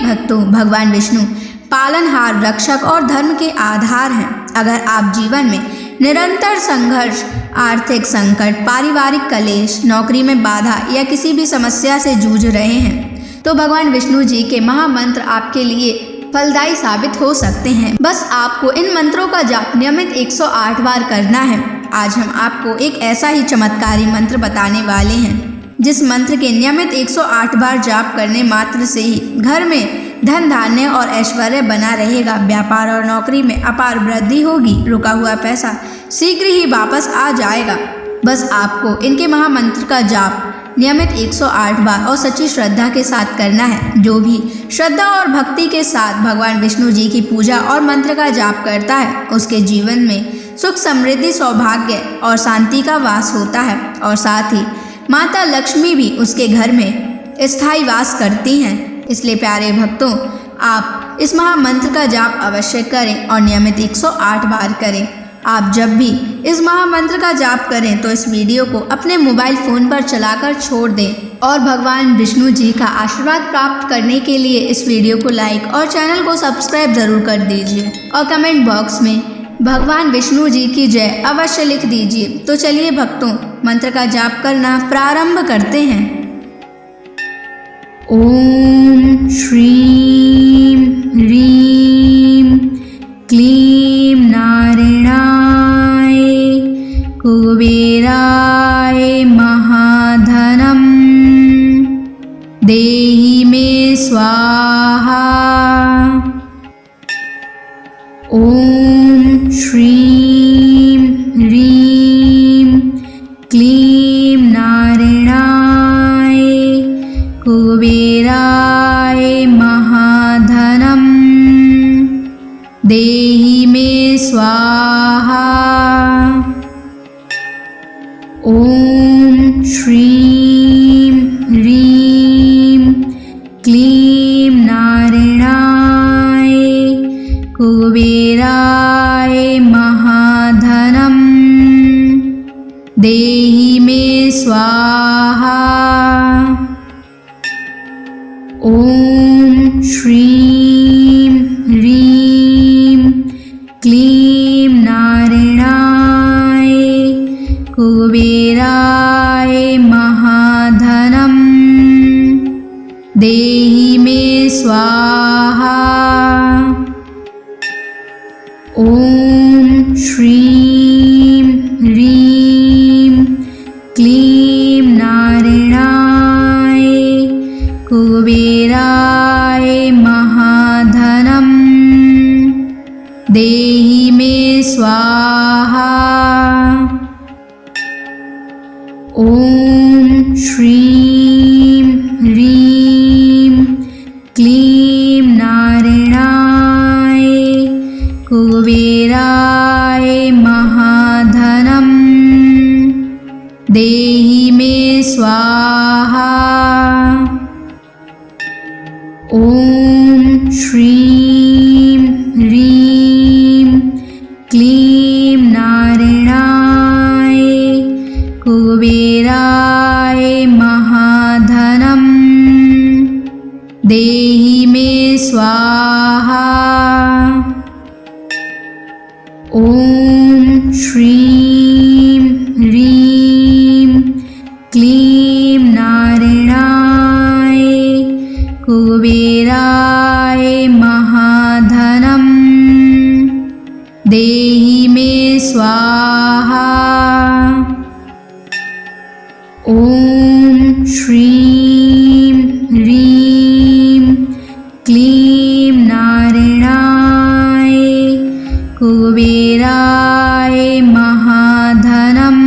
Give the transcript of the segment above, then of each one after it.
भक्तों, भगवान विष्णु पालनहार, रक्षक और धर्म के आधार हैं। अगर आप जीवन में निरंतर संघर्ष, आर्थिक संकट, पारिवारिक कलेश, नौकरी में बाधा या किसी भी समस्या से जूझ रहे हैं तो भगवान विष्णु जी के महामंत्र आपके लिए फलदायी साबित हो सकते हैं। बस आपको इन मंत्रों का जाप नियमित 108 बार करना है। आज हम आपको एक ऐसा ही चमत्कारी मंत्र बताने वाले हैं जिस मंत्र के नियमित 108 बार जाप करने मात्र से ही घर में धन धान्य और ऐश्वर्य बना रहेगा। व्यापार और नौकरी में अपार वृद्धि होगी। रुका हुआ पैसा शीघ्र ही वापस आ जाएगा। बस आपको इनके महामंत्र का जाप नियमित 108 बार और सच्ची श्रद्धा के साथ करना है। जो भी श्रद्धा और भक्ति के साथ भगवान विष्णु जी की पूजा और मंत्र का जाप करता है उसके जीवन में सुख, समृद्धि, सौभाग्य और शांति का वास होता है और साथ ही माता लक्ष्मी भी उसके घर में स्थायी वास करती हैं। इसलिए प्यारे भक्तों, आप इस महामंत्र का जाप अवश्य करें और नियमित 108 बार करें। आप जब भी इस महामंत्र का जाप करें तो इस वीडियो को अपने मोबाइल फ़ोन पर चलाकर छोड़ दें और भगवान विष्णु जी का आशीर्वाद प्राप्त करने के लिए इस वीडियो को लाइक और चैनल को सब्सक्राइब ज़रूर कर दीजिए और कमेंट बॉक्स में भगवान विष्णु जी की जय अवश्य लिख दीजिए। तो चलिए भक्तों, मंत्र का जाप करना प्रारंभ करते हैं। ओम श्रीं ह्रीं क्लीं नारायणाय कुबेराय महाधनं देहि मे स्वाहा। ओम श्रीं ह्रीं क्लीं नारायणाय कुबेराय महाधनं देहि मे स्वाहा। ओम श्रीं ह्रीं क्लीं नारायणाय कुबेराय महाधनं देहि मे स्वाहा। ओम श्रीं ह्रीं क्लीं नारायणाय कुबेराय महाधनं देहि मे स्वाहा। ओम श्रीं ह्रीं क्लीं नारायणाय कुबेराय महाधनं देहि मे स्वाहा। ओम श्रीं ह्रीं क्लीं नारायणाय कुबेराय महाधनं देहि मे स्वाहा। ओम श्रीं ह्रीं क्लीं नारायणाय कुबेराय महाधनं देहि मे स्वाहा। ओम श्रीं ह्रीं क्लीं नारायणाय कुबेराय महाधनं देहि मे स्वाहा। ओम श्रीं ह्रीं क्लीं नारायणाय कुबेराय महाधनं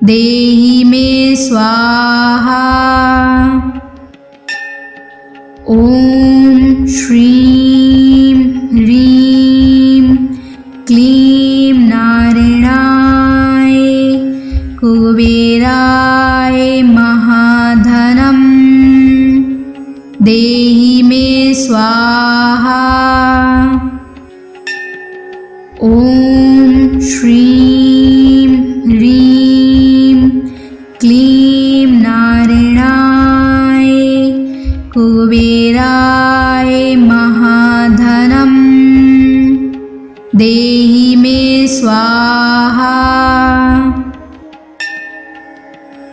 देहि मे स्वाहा। ओम श्रीं ह्रीं क्लीं नारायणाय कुबेराय महाधनं देहि मे स्वाहा। ओम श्रीं ह्रीं क्लीं नारायणाय कुबेराय स्वाहा।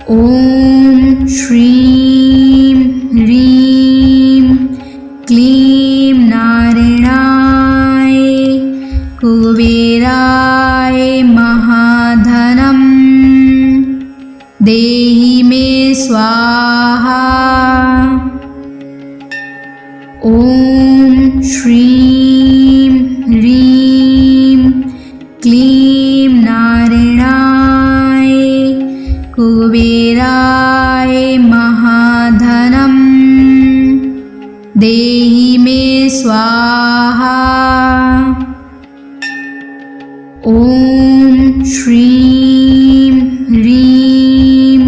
ॐ श्रीं ह्रीं क्लीं नारायणाय कुबेराय महाधनं देहि मे स्वाहा। ॐ श्रीं ह्रीं क्लीं नारायणाय कुबेराय महाधनं देहि मे स्वाहा। ॐ श्रीं ह्रीं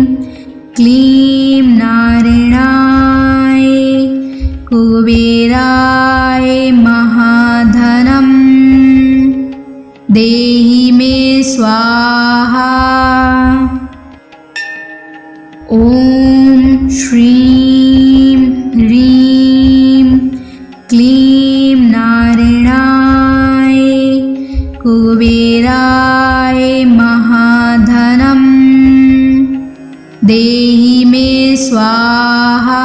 क्लीं नारायणाय कुबेराय महाधनं देहि मे स्वाहा। ॐ श्रीं ह्रीं क्लीं नारायणाय कुबेराय महाधनं देहि मे स्वाहा।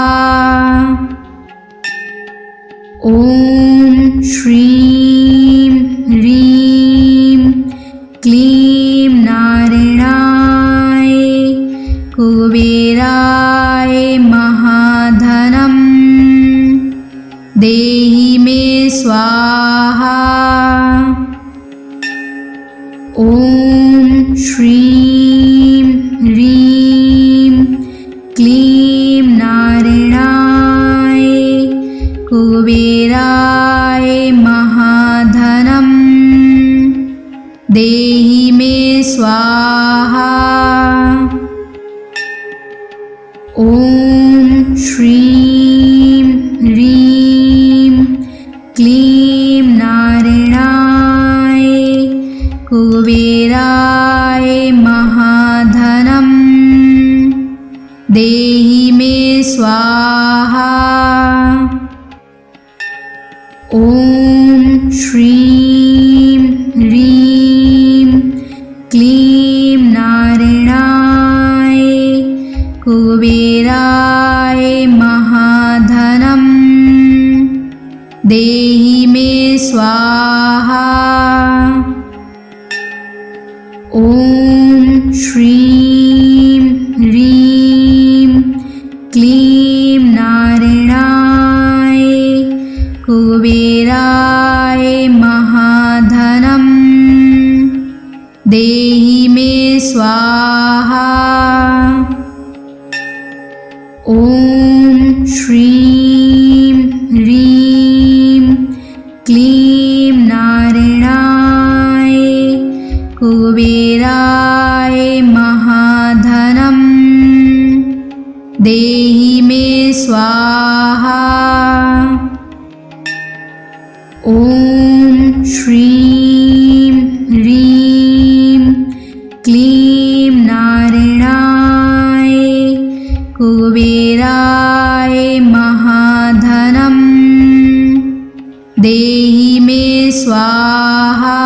ॐ श्रीं ह्रीं क्लीं नारायणाय कुबेराय महाधनं देहि मे स्वाहा। ॐ श्रीं ह्रीं क्लीं नारायणाय कुबेराय महाधनं देहि मे स्वाहा। ॐ श्रीं ह्रीं क्लीं नारायणाय कुबेराय महाधनं देहि मे स्वाहा। ॐ श्रीं ह्रीं क्लीं नारायणाय कुबेराय महाधनं देहि मे स्वाहा। ॐ श्रीं ह्रीं क्लीं नारायणाय कुबेराय महाधनं देहि मे स्वाहा। ॐ श्रीं ह्रीं क्लीं नारायणाय कुबेराय महाधनं देहि मे स्वाहा। ॐ श्रीं ह्रीं क्लीं नारायणाय कुबेराय महाधनं देहि मे स्वाहा।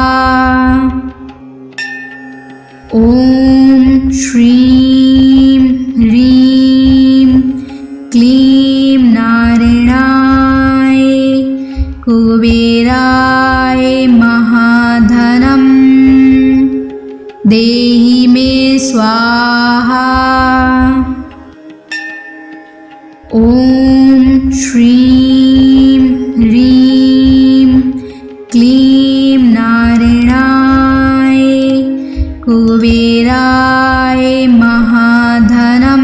ॐ श्रीं ह्रीं क्लीं नारायणाय कुबेराय महाधनं देहि मे स्वाहा। ॐ श्रीं ह्रीं क्लीं नारायणाय कुबेराय महाधनं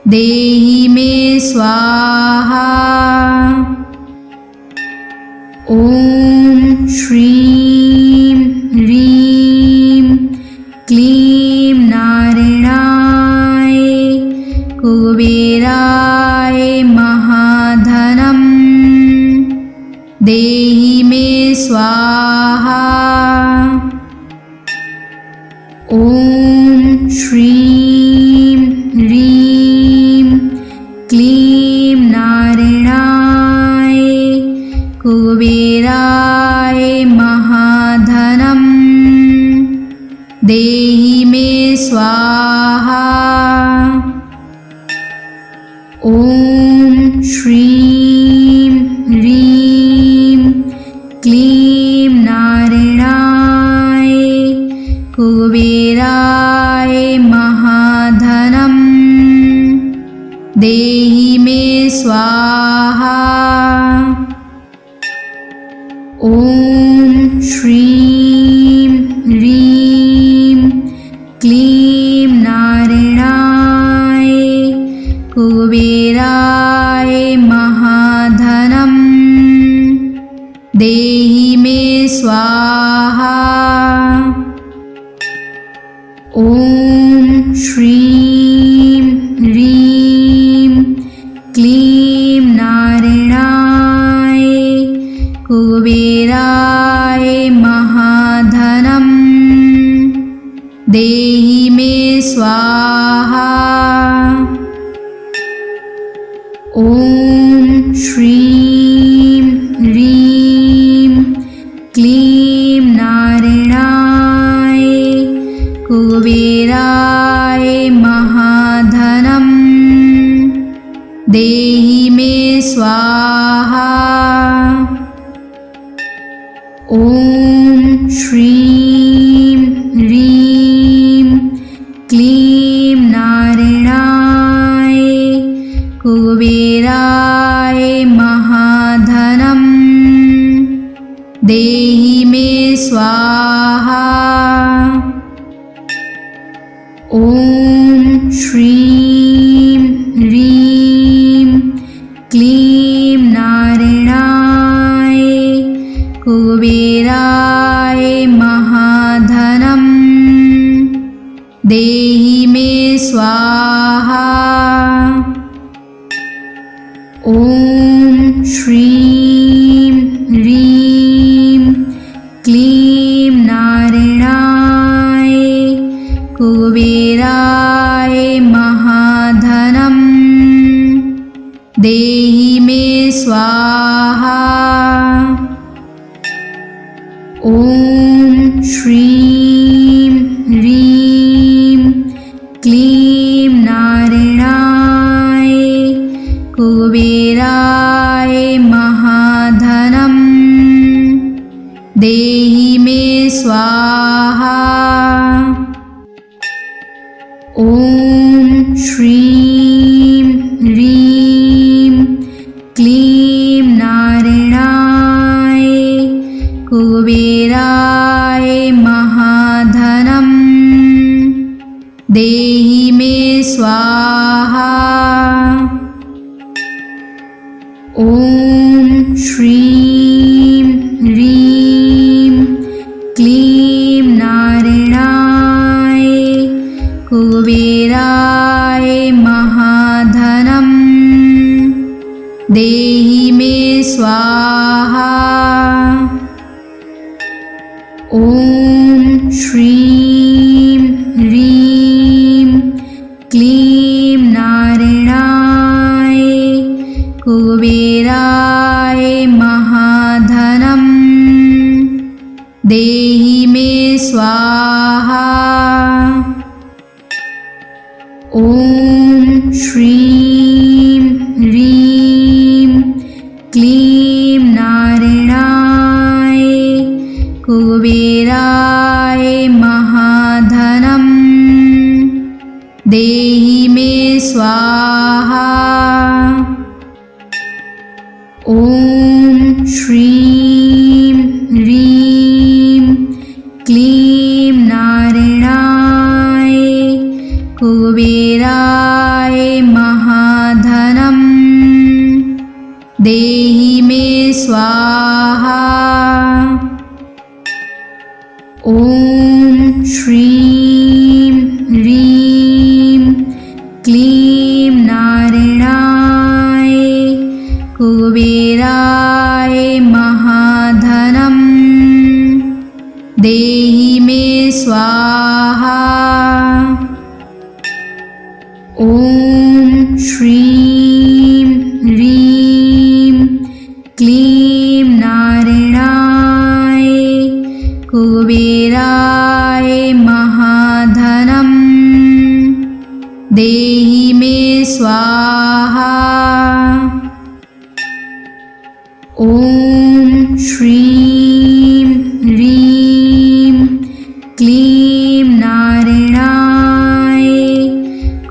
देहि मे स्वाहा। ॐ श्रीं ह्रीं क्लीं नारायणाय कुबेराय महाधनं देहि मे स्वाहा। ॐ श्रीं ह्रीं क्लीं नारायणाय कुबेराय महाधनं देहि मे स्वाहा। ॐ श्रीं ह्रीं क्लीं नारायणाय कुबेराय महाधनं देहि मे स्वाहा। ॐ श्रीं ह्रीं क्लीं नारायणाय कुबेराय महाधनं देहि मे स्वाहा। ॐ श्रीं ह्रीं क्लीं नारायणाय कुबेराय महाधनं देहि मे स्वाहा। ॐ श्रीं ह्रीं क्लीं नारायणाय कुबेराय महाधनं देहि मे स्वाहा। ॐ श्रीं ह्रीं क्लीं नारायणाय कुबेराय महाधनं देहि मे स्वाहा। ॐ श्रीं ह्रीं क्लीं नारायणाय कुबेराय महाधनं देहि मे स्वाहा। ॐ श्रीं ह्रीं क्लीं नारायणाय कुबेराय महाधनं देहि मे स्वाहा। ॐ श्रीं ह्रीं क्लीं नारायणाय कुबेराय महाधनं देहि मे स्वाहा। ॐ श्रीं ह्रीं क्लीं नारायणाय कुबेराय महाधनं देहि मे स्वाहा। ॐ श्रीं ह्रीं क्लीं नारायणाय कुबेराय महाधनं देहि मे स्वाहा। ॐ श्रीं ह्रीं क्लीं नारायणाय कुबेराय महाधनं देहि मे स्वाहा। ॐ श्रीं ह्रीं क्लीं नारायणाय कुबेराय महाधनं देहि मे स्वाहा। ॐ श्रीं ह्रीं क्लीं नारायणाय कुबेराय महाधनं देहि मे स्वाहा। ॐ श्रीं ह्रीं क्लीं नारायणाय कुबेराय महाधनं देहि मे स्वाहा। ॐ श्रीं ह्रीं क्लीं नारायणाय कुबेराय महाधनम् देहि मे स्वाहा। ॐ श्रीं ह्रीं क्लीं नारायणाय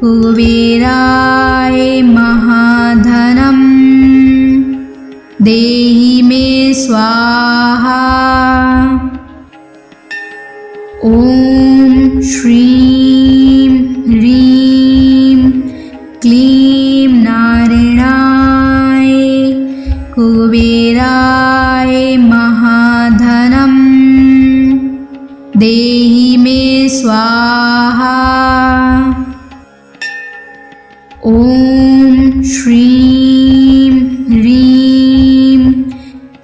कुबेराय महाधनम् देहि मे स्वाहा। ॐ श्रीं ह्रीं क्लीं नारायणाय कुबेराय महाधनम् देहि मे स्वाहा। ॐ श्रीं ह्रीं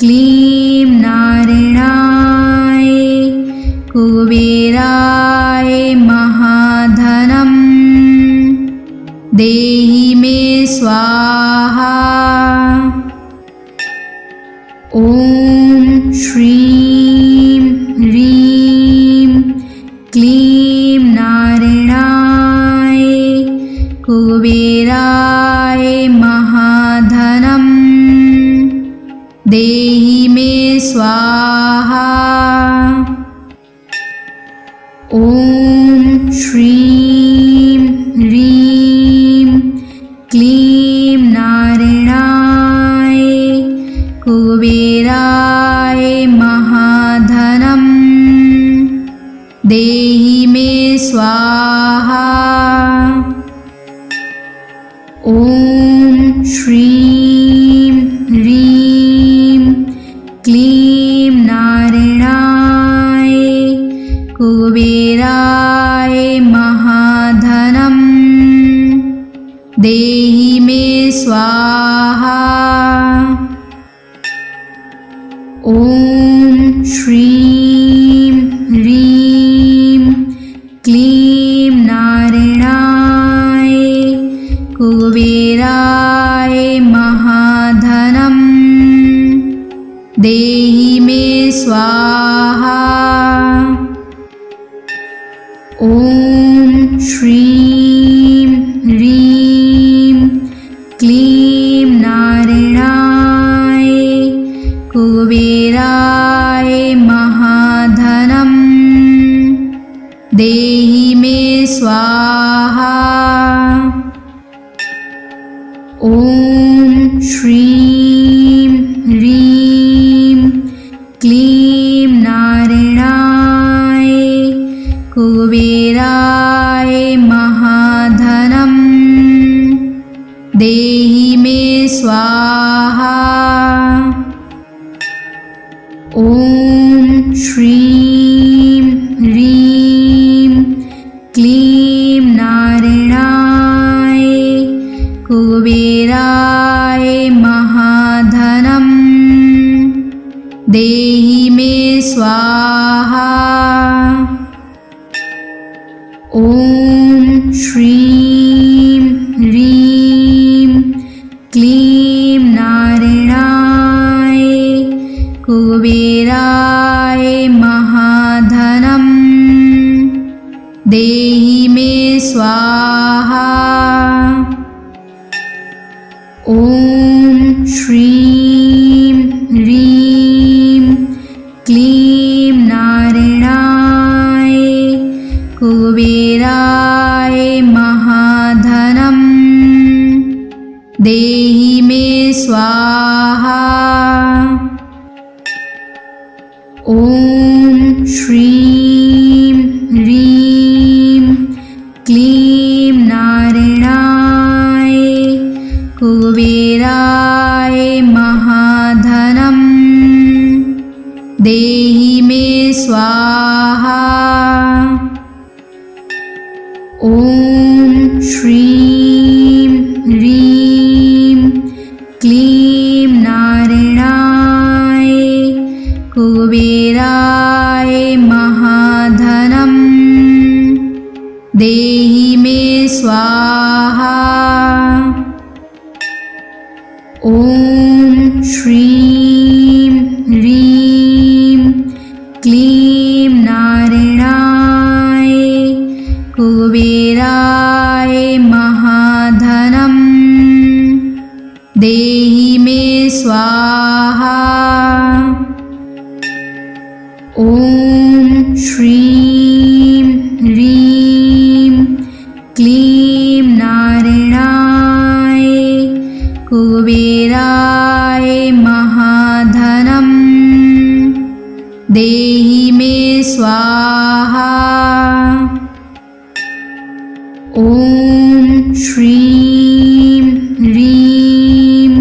क्लीं नारायणाय कुबेराय महाधनम् देहि मे स्वाहा। ॐ श्रीं ह्रीं क्लीं नारायणाय कुबेराय महाधनम् देहि मे स्वाहा। ॐ श्रीं ह्रीं क्लीं नारायणाय कुबेराय महाधनम् देहि मे स्वाहा। ॐ श्रीं ह्रीं क्लीं नारायणाय कुबेराय महाधनम् देहि मे स्वाहा। ॐ श्रीं ह्रीं क्लीं नारायणाय कुबेराय महाधनम् देहि मे स्वाहा। ॐ श्रीं ह्रीं क्लीं नारायणाय कुबेराय महाधनम् देहि मे स्वाहा। ॐ श्रीं ह्रीं क्लीं नारायणाय कुबेराय महाधनम् देहि मे स्वाहा। ॐ श्रीं ह्रीं क्लीं नारायणाय कुबेराय महाधनम् देहि मे स्वाहा। ॐ श्रीं ह्रीं क्लीं नारायणाय कुबेराय महाधनम् देहि मे स्वाहा। ॐ श्रीं ह्रीं क्लीं नारायणाय कुबेराय महाधनम् देहि मे स्वाहा। ॐ श्रीं ह्रीं क्लीं नारायणाय कुबेराय महाधनम् देहि मे स्वाहा। ॐ श्रीं ह्रीं क्लीं नारायणाय कुबेराय महाधनम् देहि मे स्वाहा। ॐ श्रीं ह्रीं क्लीं नारायणाय ॐ श्रीं ह्रीं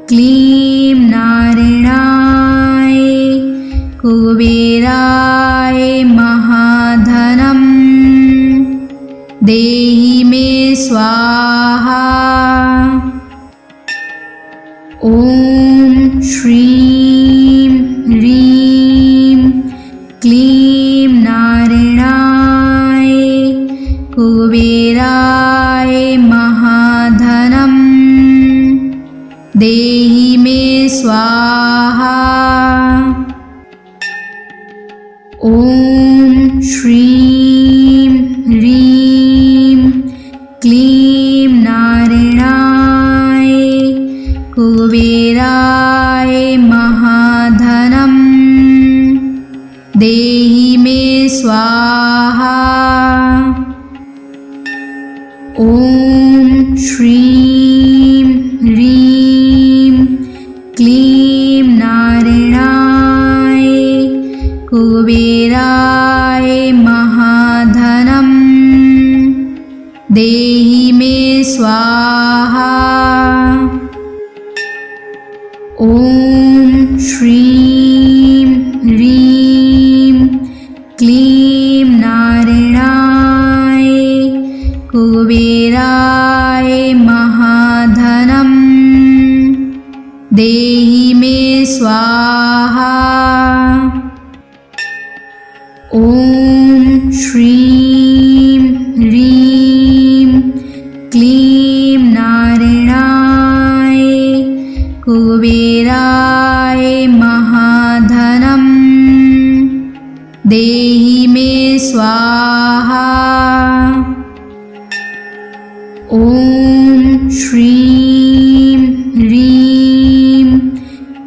क्लीं नारायणाय कुबेराय महाधनं देहि मे स्वाहा। ॐ श्रीं ह्रीं क्लीं नारायणाय कुबेराय महाधनं देहि मे स्वाहा। ॐ श्रीं ह्रीं क्लीं नारायणाय कुबेराय महाधनं देहि मे स्वाहा। ॐ श्रीं ह्रीं क्लीं नारायणाय कुबेराय महाधनं देहि मे स्वाहा। ॐ श्रीं ह्रीं क्लीं नारायणाय कुबेराय महाधनं देहि मे स्वाहा। ॐ श्रीं ह्रीं क्लीं नारायणाय कुबेराय महाधनं देहि मे स्वाहा। ॐ श्रीं ह्रीं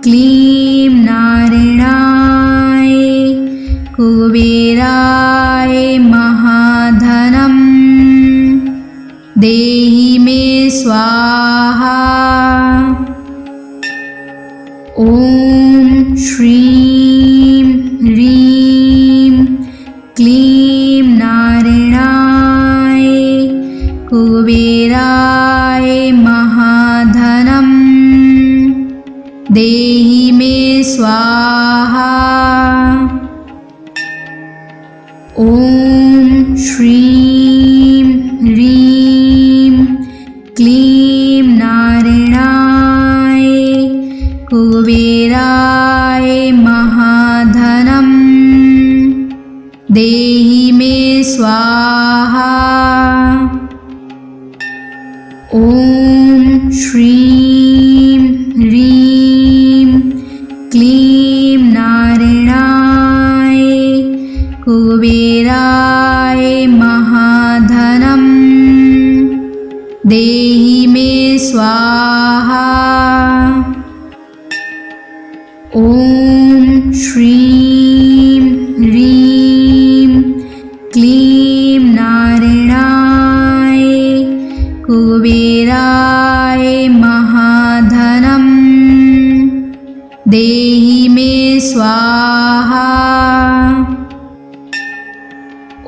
क्लीं नारायणाय कुबेराय महाधनं देहि मे स्वाहा। ॐ श्रीं ह्रीं क्लीं नारायणाय कुबेराय महाधनं देहि मे स्वाहा। ॐ श्रीं ह्रीं क्लीं नारायणाय कुबेराय महाधनं देहि मे स्वाहा। ॐ श्रीं ह्रीं क्लीं नारायणाय कुबेराय महाधनं देहि मे स्वाहा। ॐ श्रीं ह्रीं क्लीं नारायणाय कुबेराय महाधनं देहि मे स्वाहा।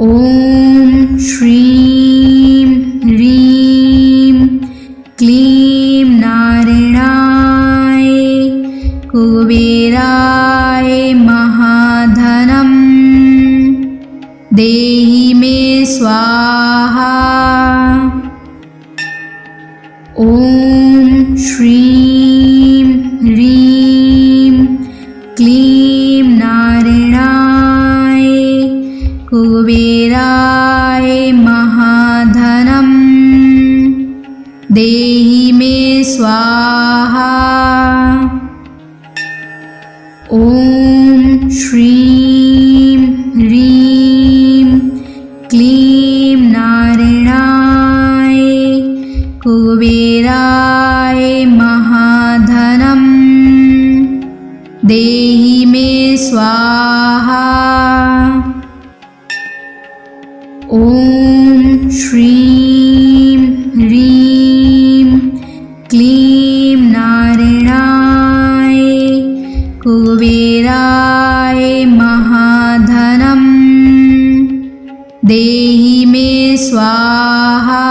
ॐ श्रीं ह्रीं क्लीं नारायणाय कुबेराय महाधनं देहि मे स्वाहा। ॐ श्रीं ह्रीं क्लीं नारायणाय कुबेराय महाधनं देहि मे स्वाहा। ॐ श्रीं ह्रीं क्लीं नारायणाय कुबेराय महाधनं देहि मे स्वाहा। ॐ श्रीं ह्रीं क्लीं नारायणाय कुबेराय महाधनं देहि मे स्वाहा।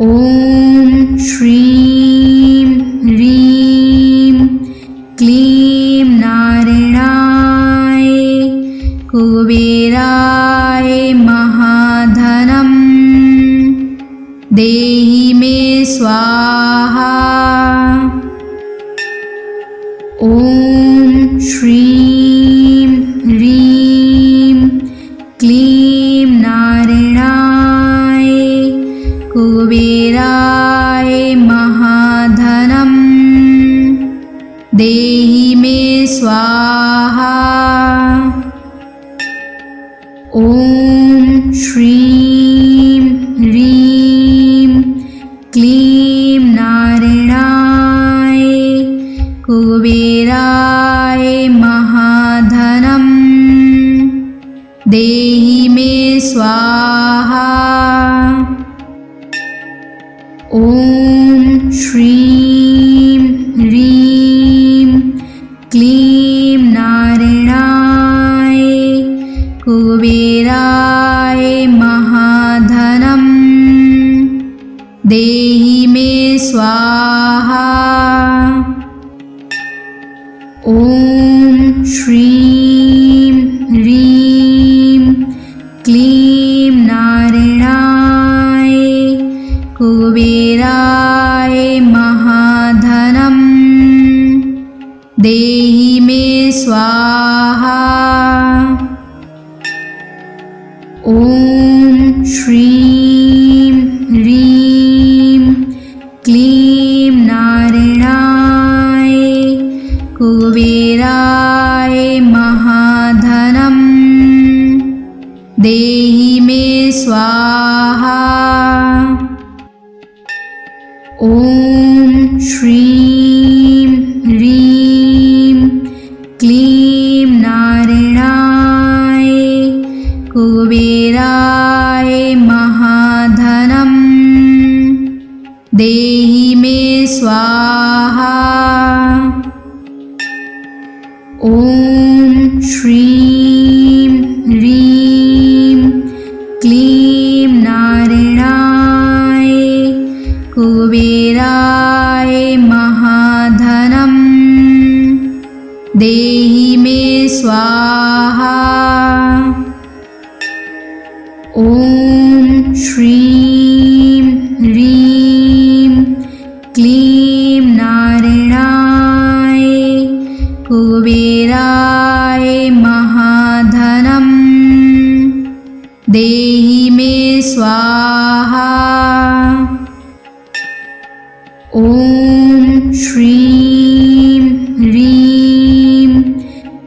ॐ श्रीं ह्रीं क्लीं नारायणाय कुबेराय महाधनं देहि मे स्वाहा। ॐ श्रीं ह्रीं क्लीं नारायणाय कुबेराय महाधनं देहि मे स्वाहा। ॐ श्रीं ह्रीं क्लीं नारायणाय कुबेराय महाधनं देहि मे स्वाहा। ॐ श्रीं ह्रीं क्लीं नारायणाय कुबेराय महाधनं देहि मे स्वाहा। ॐ श्रीं ह्रीं क्लीं नारायणाय कुबेराय महाधनं देहि मे स्वाहा। ॐ श्रीं ह्रीं क्लीं नारायणाय कुबेराय महाधनं देहि मे स्वाहा। ॐ श्रीं ह्रीं क्लीं नारायणाय कुबेराय महाधनं देहि मे स्वाहा। ॐ श्रीं ह्रीं क्लीं नारायणाय कुबेराय महाधनं देहि मे स्वाहा। ॐ श्रीं ह्रीं क्लीं नारायणाय कुबेराय महाधनं देहि मे स्वाहा। ॐ श्रीं ह्रीं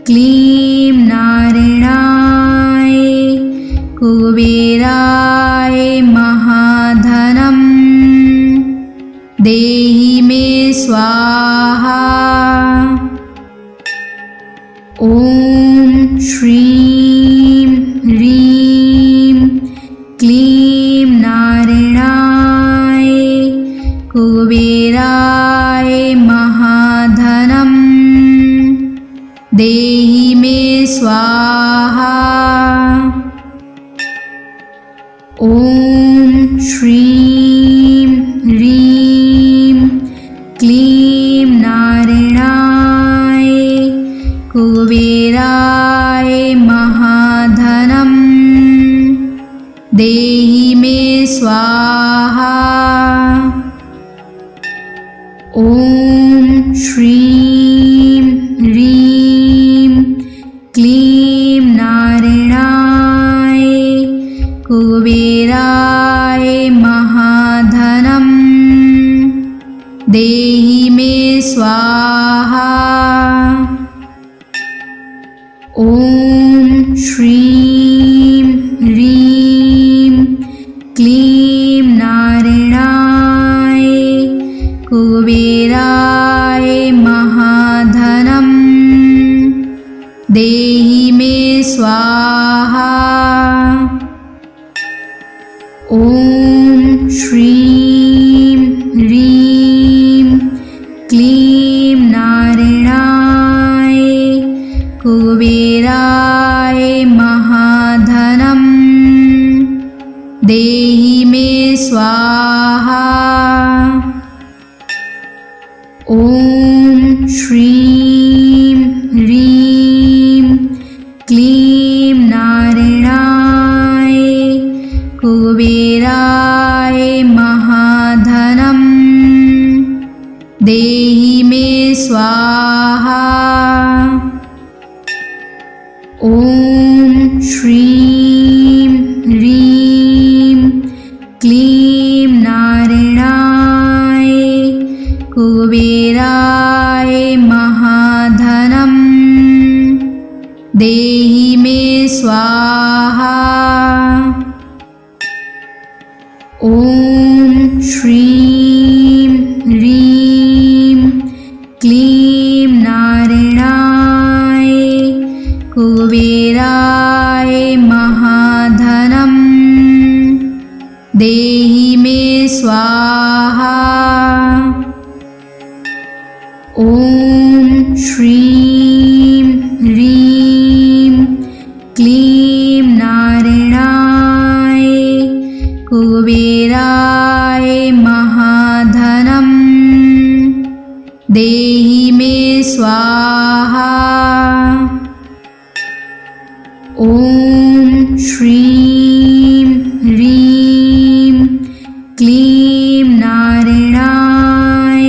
क्लीं नारायणाय कुबेराय महाधनं देहि मे स्वाहा। ॐ श्रीं ह्रीं क्लीं नारायणाय कुबेराय महाधनं देहि मे स्वाहा। ॐ श्रीं ह्रीं क्लीं नारायणाय कुबेराय महाधनं देहि मे स्वाहा। ॐ श्रीं ह्रीं क्लीं नारायणाय कुबेराय महाधनं देहि मे स्वाहा। ॐ श्रीं ह्रीं क्लीं नारायणाय कुबेराय महाधनं देहि मे स्वाहा। ॐ श्रीं ह्रीं क्लीं नारायणाय कुबेराय महाधनं देहि मे स्वाहा। ॐ श्रीं ह्रीं क्लीं नारायणाय कुबेराय महाधनं देहि मे स्वाहा। ॐ श्रीं ह्रीं क्लीं नारायणाय कुबेराय महाधनं देहि मे स्वाहा। ॐ श्रीं ह्रीं क्लीं नारायणाय कुबेराय महाधनं देहि मे स्वाहा। ॐ श्रीं ह्रीं क्लीं नारायणाय कुबेराय महाधनं देहि मे स्वाहा। ॐ श्रीं ह्रीं क्लीं नारायणाय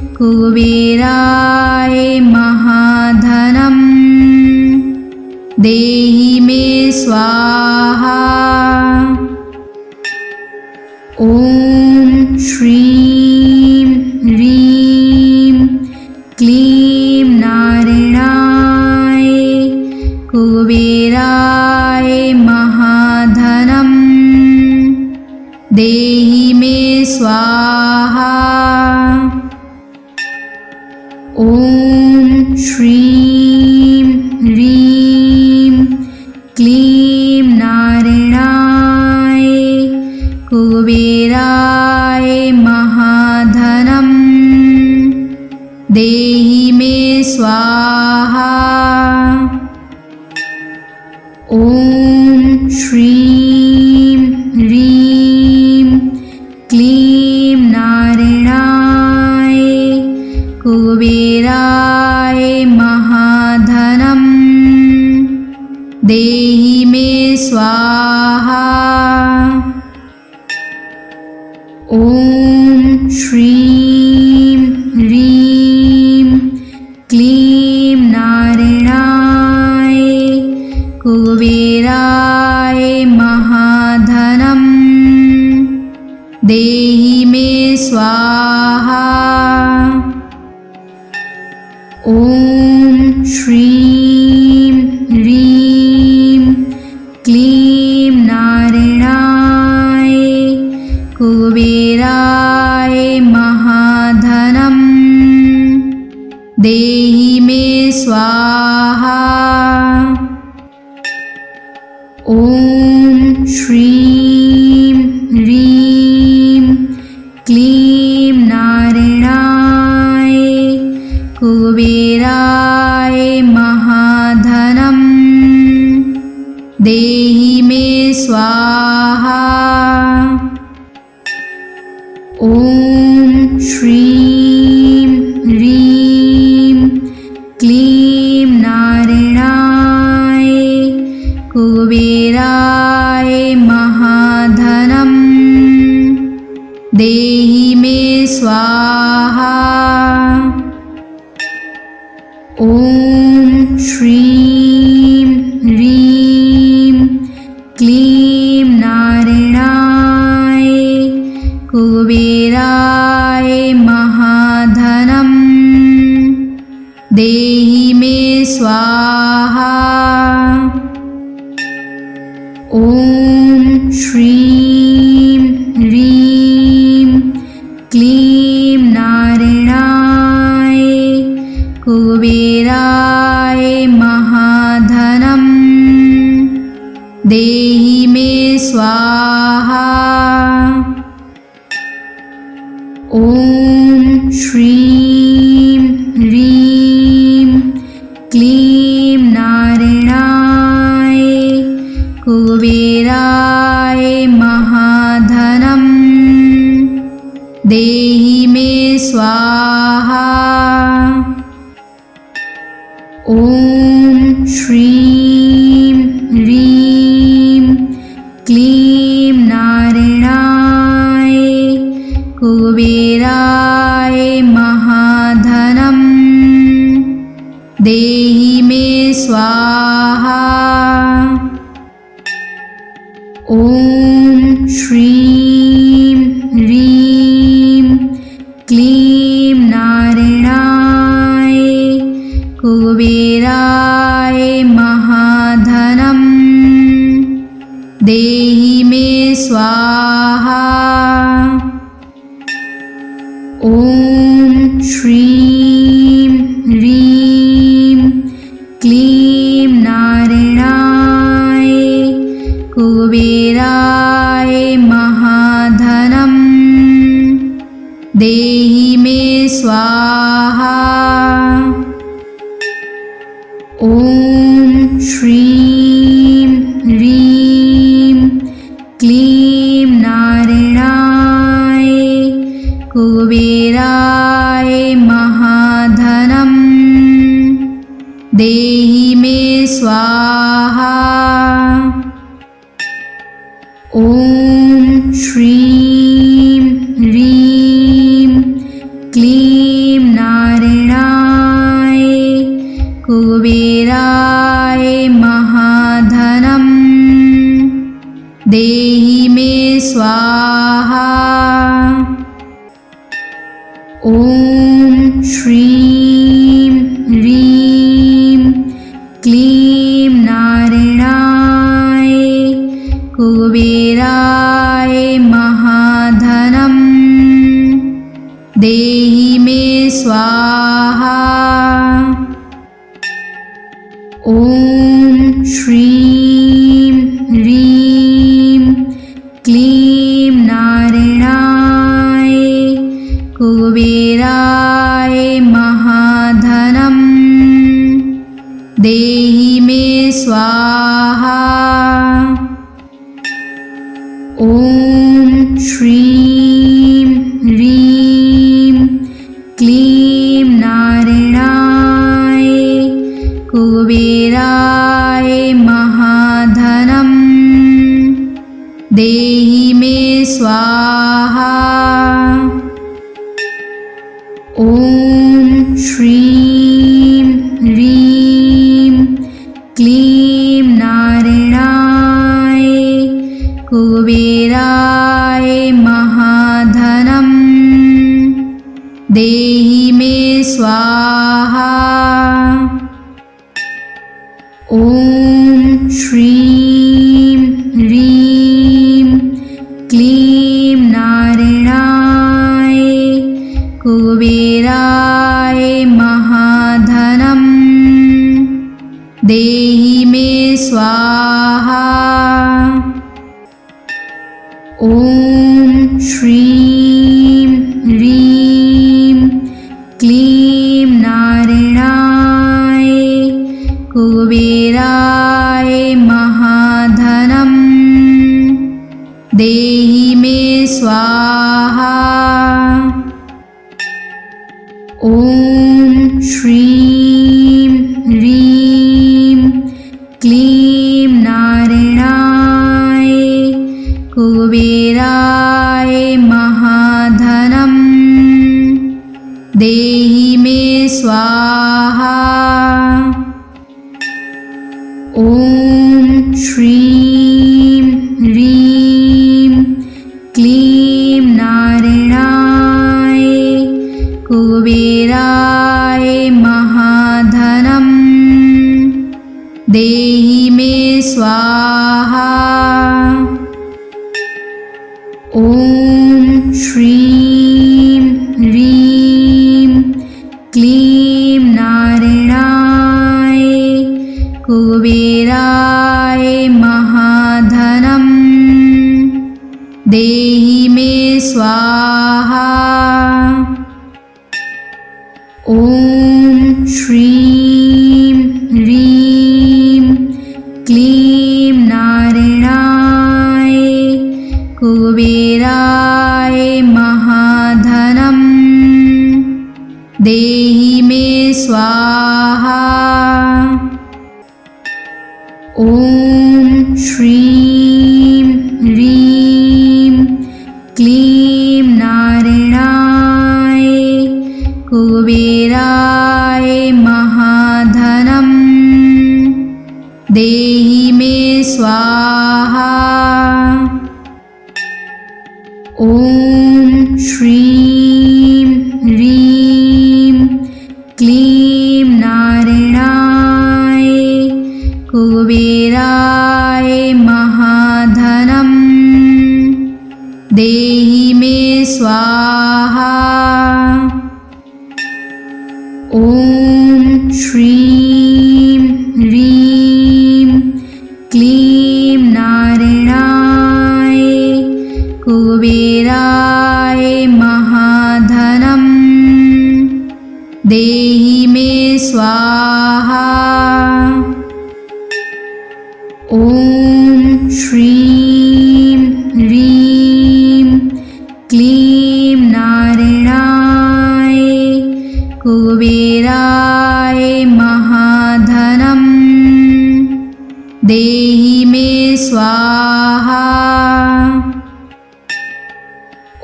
कुबेराय महाधनं देहि मे स्वाहा। ॐ श्रीं ह्रीं क्लीं नारायणाय कुबेराय महाधनं देहि मे स्वाहा। ॐ श्रीं ह्रीं क्लीं नारायणाय कुबेराय महाधनं देहि मे स्वाहा। ॐ श्रीं ह्रीं क्लीं नारायणाय कुबेराय महाधनं देहि मे स्वाहा। ॐ श्रीं ह्रीं क्लीं नारायणाय कुबेराय महाधनं देहि मे स्वाहा। ॐ श्रीं ह्रीं क्लीं नारायणाय कुबेराय महाधनं देहि मे स्वाहा। ॐ श्रीं ह्रीं क्लीं नारायणाय कुबेराय महाधनं देहि मे स्वाहा। ॐ श्रीं ह्रीं क्लीं नारायणाय कुबेराय महाधनं देहि मे स्वाहा। ॐ श्रीं ह्रीं क्लीं नारायणाय कुबेराय महाधनं देहि मे स्वाहा। ॐ श्रीं ह्रीं क्लीं नारायणाय कुबेराय महाधनं देहि मे स्वाहा। ॐ श्रीं ह्रीं क्लीं नारायणाय कुबेराय स्वाहा। ॐ श्रीं ह्रीं क्लीं नारायणाय कुबेराय महाधनं देहि मे स्वाहा। ॐ श्रीं ह्रीं क्लीं नारायणाय कुबेराय महाधनं देहि मे स्वाहा। ॐ श्रीं ह्रीं क्लीं नारायणाय कुबेराय महाधनं देहि मे स्वाहा। ॐ श्रीं ह्रीं क्लीं नारायणाय कुबेराय महाधनं देहि मे स्वाहा। ॐ श्रीं ह्रीं क्लीं नारायणाय कुबेराय महाधनं देहि मे स्वाहा। ॐ श्रीं ह्रीं क्लीं नारायणाय कुबेराय महाधनं देहि मे स्वाहा। ॐ श्रीं ह्रीं क्लीं नारायणाय कुबेराय महाधनं देहि मे स्वाहा। ॐ श्रीं ह्रीं क्लीं नारायणाय कुबेराय महाधनं देहि मे स्वाहा। ॐ श्रीं ह्रीं क्लीं नारायणाय कुबेराय महाधनं देहि मे स्वाहा। ॐ श्रीं ह्रीं क्लीं नारायणाय कुबेराय महाधनं देहि मे स्वाहा। ॐ श्रीं ह्रीं क्लीं नारायणाय कुबेराय महाधनं देहि मे स्वाहा। ॐ श्रीं ह्रीं क्लीं नारायणाय कुबेराय महाधनं देहि मे स्वाहा। ॐ श्रीं ह्रीं क्लीं नारायणाय कुबेराय महाधनं देहि मे स्वाहा। ॐ श्रीं ह्रीं क्लीं नारायणाय कुबेराय महाधनं देहि मे स्वाहा। ॐ श्रीं ह्रीं क्लीं नारायणाय कुबेराय महाधनं मे स्वाहा। ॐ श्रीं ह्रीं क्लीं नारायणाय कुबेराय महाधनं देहि मे स्वाहा। ॐ श्रीं ह्रीं क्लीं नारायणाय कुबेराय महाधनं देहि मे स्वाहा। ॐ श्रीं ह्रीं क्लीं नारायणाय कुबेराय महाधनं देहि मे स्वाहा।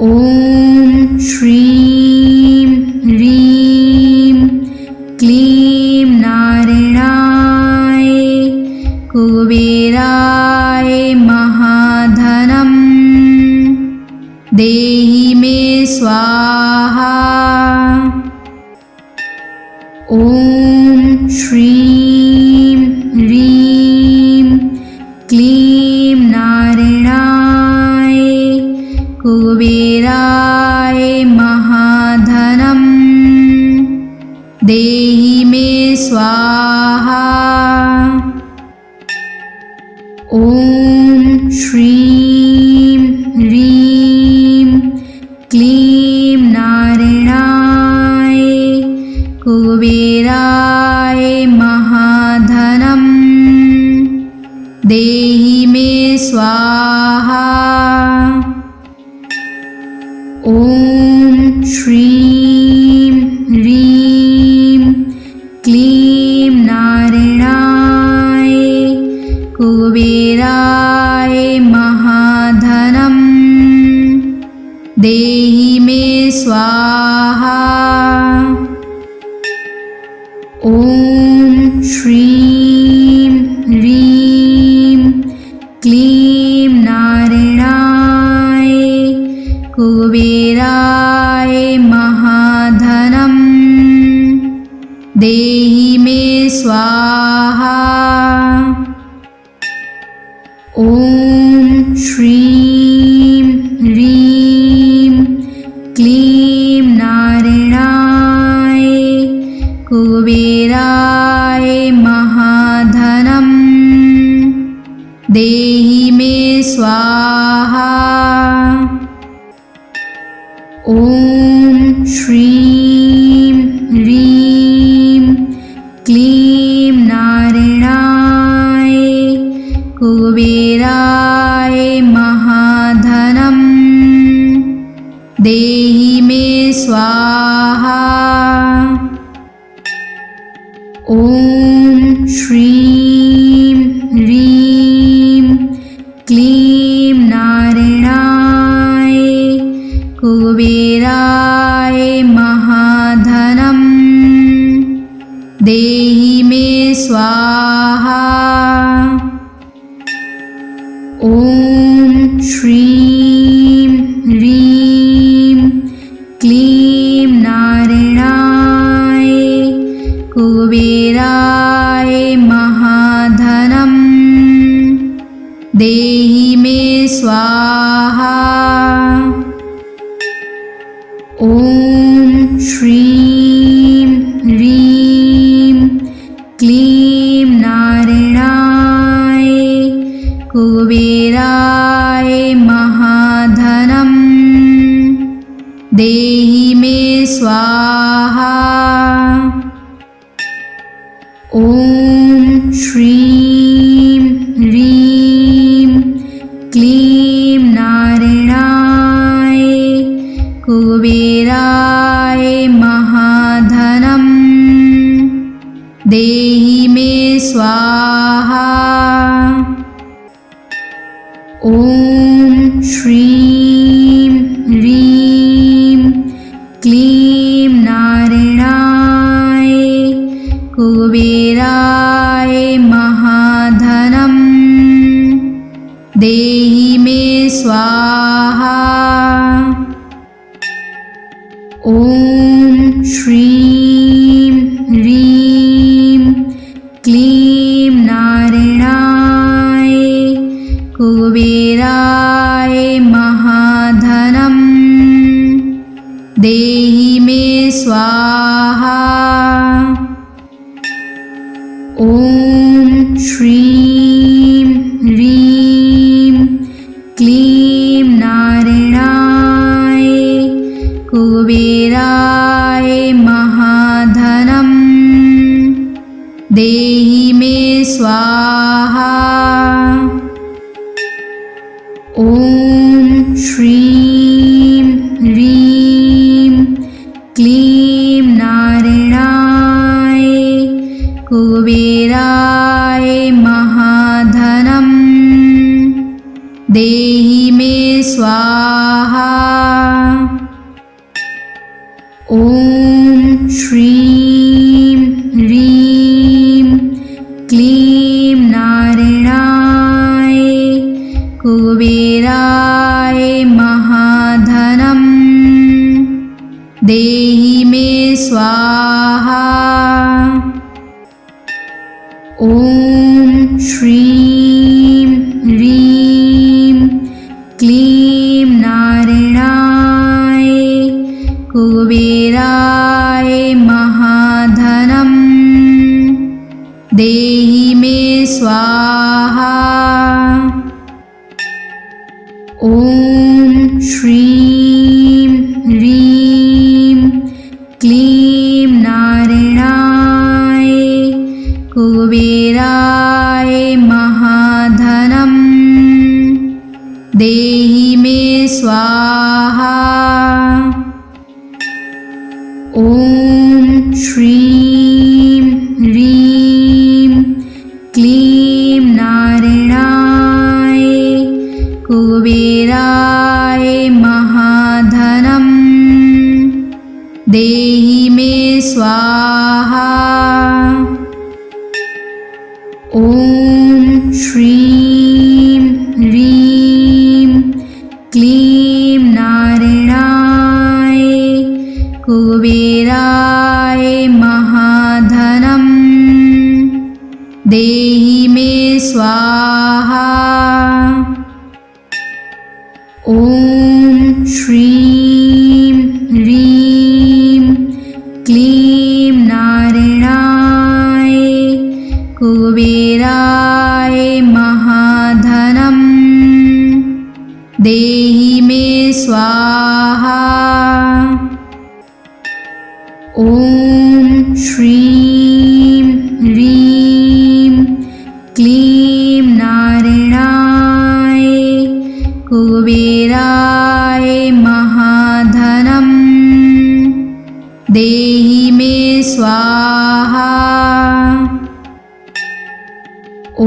ॐ श्रीं ह्रीं क्लीं नारायणाय कुबेराय महाधनं देहि मे स्वाहा। ॐ श्रीं ह्रीं क्लीं नारायणाय कुबेराय महाधनं देहि मे स्वाहा। ॐ श्रीं ह्रीं क्लीं नारायणाय कुबेराय महाधनं देहि मे स्वाहा। ॐ श्रीं ह्रीं क्लीं नारायणाय कुबेराय महाधनं देहि मे स्वाहा। ॐ श्रीं ह्रीं क्लीं नारायणाय कुबेराय महाधनं देहि मे स्वाहा। ॐ श्रीं ह्रीं क्लीं नारायणाय कुबेराय महाधनं देहि मे स्वाहा। ॐ श्रीं ह्रीं क्लीं नारायणाय कुबेराय महाधनं देहि मे स्वाहा। ॐ श्रीं ह्रीं क्लीं नारायणाय कुबेराय महाधनं देहि मे स्वाहा। ॐ श्रीं ह्रीं क्लीं नारायणाय कुबेराय महाधनं देहि मे स्वाहा। ॐ श्रीं ह्रीं क्लीं नारायणाय कुबेराय महाधनं देहि मे स्वाहा। ॐ श्रीं ह्रीं क्लीं नारायणाय कुबेराय महाधनं देहि मे स्वाहा। ॐ श्रीं ह्रीं क्लीं नारायणाय कुबेराय महाधनं देहि मे स्वाहा। ॐ श्रीं ह्रीं क्लीं नारायणाय कुबेराय महाधनं देहि मे स्वाहा। ॐ श्रीं ह्रीं क्लीं नारायणाय कुबेराय महाधनं देहि मे स्वाहा। ॐ श्रीं ह्रीं क्लीं नारायणाय कुबेराय महाधनं देहि मे स्वाहा। ॐ श्रीं ह्रीं क्लीं नारायणाय कुबेराय महाधनं देहि मे स्वाहा। ॐ श्रीं ह्रीं क्लीं नारायणाय कुबेराय महाधनं देहि मे स्वाहा। ॐ श्रीं ह्रीं क्लीं नारायणाय कुबेराय महाधनं देहि मे स्वाहा। ॐ श्रीं ह्रीं क्लीं नारायणाय कुबेराय महाधनं देहि मे स्वाहा। ॐ श्रीं ह्रीं क्लीं नारायणाय कुबेराय महाधनं देहि मे स्वाहा। ॐ श्रीं ह्रीं क्लीं नारायणाय कुबेराय महाधनं देहि मे स्वाहा। ॐ श्रीं ह्रीं क्लीं नारायणाय कुबेराय महाधनं देहि मे स्वाहा। ॐ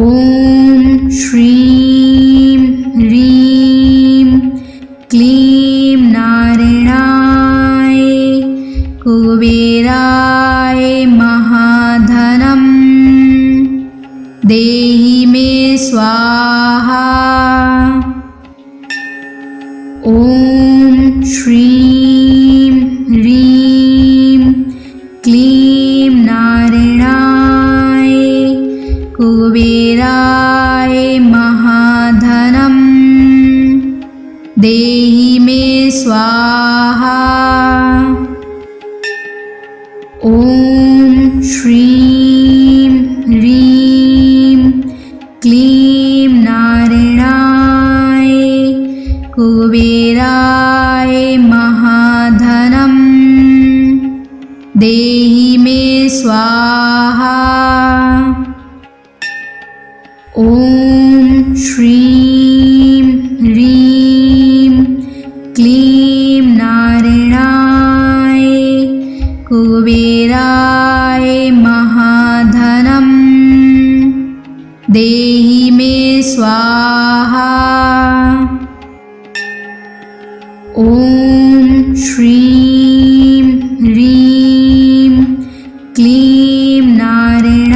श्रीं ह्रीं क्लीं नारायणाय कुबेराय महाधनं देहि मे स्वाहा। ॐ श्रीं ह्रीं क्लीं नारायणाय कुबेराय महाधनं देहि मे स्वाहा। ॐ श्रीं ह्रीं क्लीं नारायणाय कुबेराय महाधनं देहि मे स्वाहा। ॐ श्रीं ह्रीं क्लीं नारायणाय कुबेराय महाधनं देहि मे स्वाहा। ॐ श्रीं ह्रीं क्लीं नारायणाय